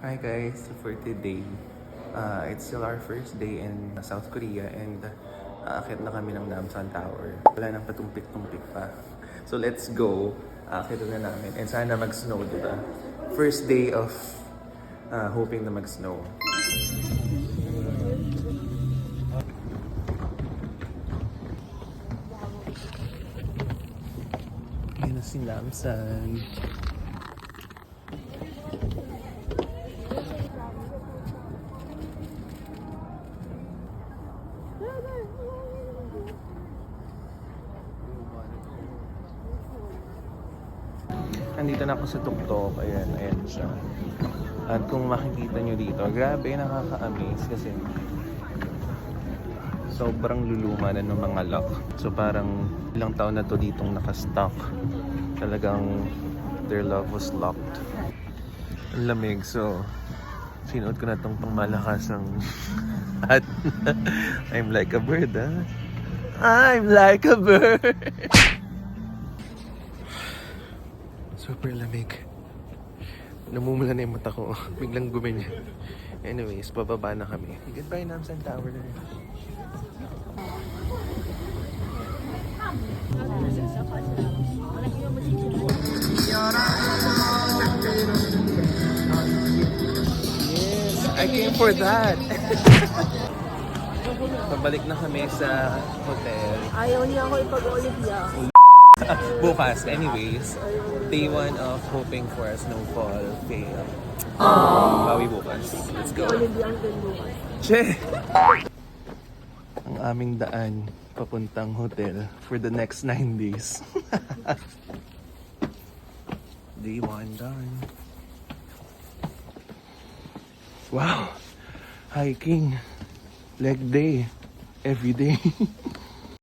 Hi guys, for today, it's still our first day in South Korea and aakyat na kami ng Namsan Tower. Wala nang patumpik-tumpik pa. So let's go. Aakyat na namin and sana mag-snow, diba? First day of hoping na mag-snow. Yan na si Namsan. Nandito na ako sa tuktok. Ayan siya. At kung makikita nyo dito, grabe, nakaka-amaze kasi sobrang luluma na ng mga lock. So parang ilang taon na to ditong nakastock. Talagang their love was locked. Ang lamig, so sinuot ko na tong pangmalakasang hat. I'm like a bird, ha? I'm like a bird! Super lamig. Namumula na yung mata ko. Biglang gumanyan. Anyways, bababa na kami. Goodbye, Namsan Tower. Yes, I came for that. Pabalik na kami sa hotel. Ayaw niya ako ipag-Olivia. Bukas, anyways. Day 1 of hoping for a snowfall fail. Bawi bukas. Let's go. Olivia ang bukas. Che! Ang aming daan papuntang hotel for the next 9 days. Day 1 done. Wow! Hiking. Leg day. Every day.